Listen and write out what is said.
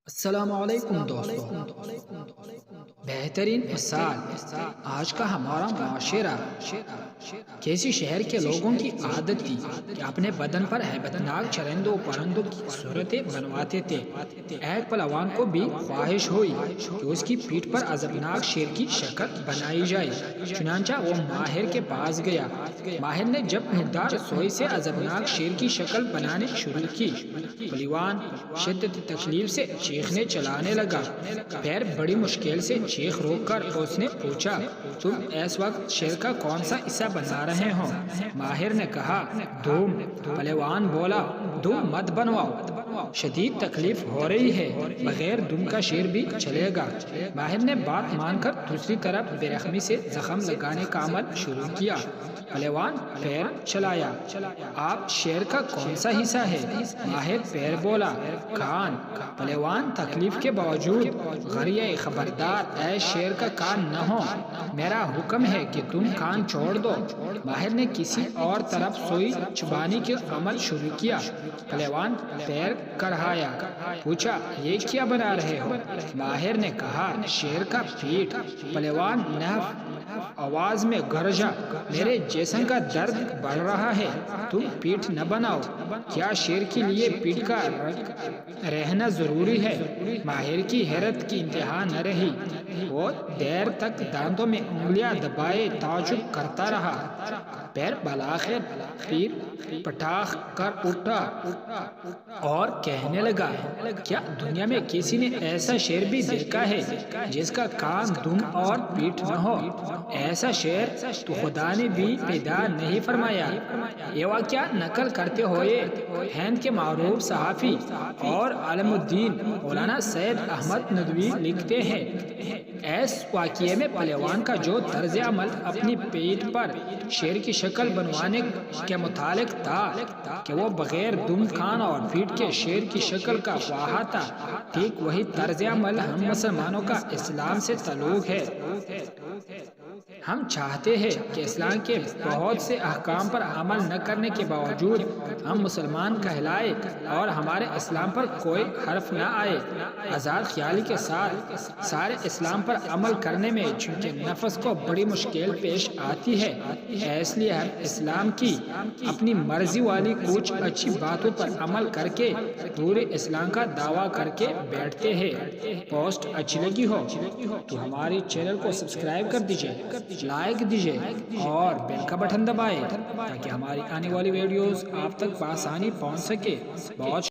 السلام علیکم دوستوں، بہترین مثال آج کا ہمارا معاشرہ کیسی شہر کے لوگوں کی عادت تھی کہ اپنے بدن پر ہیبتناک چرندوں پرندوں کی صورتیں بنواتے تھے۔ ایک پہلوان کو بھی خواہش ہوئی کہ اس کی پیٹھ پر عذابناک شیر کی شکل بنائی جائے، چنانچہ وہ ماہر کے پاس گیا۔ ماہر نے جب مردار سوئی سے عذابناک شیر کی شکل بنانی شروع کی، پہلوان شدت تکلیف سے چیخنے چلانے لگا۔ پھر بڑی مشکل سے چیخ روک کر اس نے پوچھا، تم اس وقت شیر کا کون سا حصہ بنا رہے ہو؟ ماہر نے کہا، دم۔ پہلوان بولا، دم مت بنواؤ، شدید تکلیف ہو رہی ہے، بغیر دم کا شیر بھی چلے گا۔ ماہر نے بات مان کر دوسری طرف بے رحمی سے زخم لگانے کا عمل شروع کیا۔ پہلوان پیر چلایا، آپ شیر کا کون سا حصہ ہے؟ ماہر پیر بولا، کان۔ پہلوان تکلیف کے باوجود غریہ، خبردار، اے شیر کا کان نہ ہو، میرا حکم ہے کہ تم کان چھوڑ دو۔ ماہر نے کسی اور طرف سوئی چبانے کا عمل شروع کیا۔ پہلوان پیر کڑھایا، پوچھا، یہ کیا بنا رہے ہو؟ ماہر نے کہا، شیر کا پیٹ۔ پہلوان نحیف آواز میں گرجا، میرے جسم کا درد بڑھ رہا ہے، تم پیٹھ نہ بناؤ۔ کیا شیر کے لیے پیٹھ کا رہنا ضروری ہے؟ ماہر کی حیرت کی انتہا نہ رہی، وہ دیر تک دانتوں میں انگلیاں دبائے تعجب کرتا رہا۔ پھر بالآخر پیر پٹاخ کر اٹھا اور کہنے لگا، کیا دنیا میں کسی نے ایسا شیر بھی دیکھا ہے جس کا کان، دم اور پیٹھ نہ ہو؟ ایسا شیر تو خدا نے بھی پیدا نہیں فرمایا۔ یہ واقعہ نقل کرتے ہوئے ہند کے معروف صحافی اور عالم الدین مولانا سید احمد ندوی لکھتے ہیں، اس واقعے میں پہلوان کا جو طرز عمل اپنی پیٹھ پر شیر کی شکل بنوانے کے متعلق تھا کہ وہ بغیر دم، کان اور پیٹھ کے شیر کی شکل کا خواہاں تھا، ٹھیک وہی طرز عمل ہم مسلمانوں کا اسلام سے تعلق ہے۔ ہم چاہتے ہیں کہ اسلام کے بہت سے احکام پر عمل نہ کرنے کے باوجود ہم مسلمان کہلائے اور ہمارے اسلام پر کوئی حرف نہ آئے۔ آزاد خیالی کے ساتھ سارے اسلام پر عمل کرنے میں چونکہ نفس کو بڑی مشکل پیش آتی ہے، اس لیے ہم اسلام کی اپنی مرضی والی کچھ اچھی باتوں پر عمل کر کے پورے اسلام کا دعویٰ کر کے بیٹھتے ہیں۔ پوسٹ اچھی لگی ہو تو ہماری چینل کو سبسکرائب کر دیجئے، لائک دیجئے اور بیل کا بٹن دبائیں تاکہ ہماری آنے والی ویڈیوز آپ تک بآسانی پہنچ سکے۔ بہت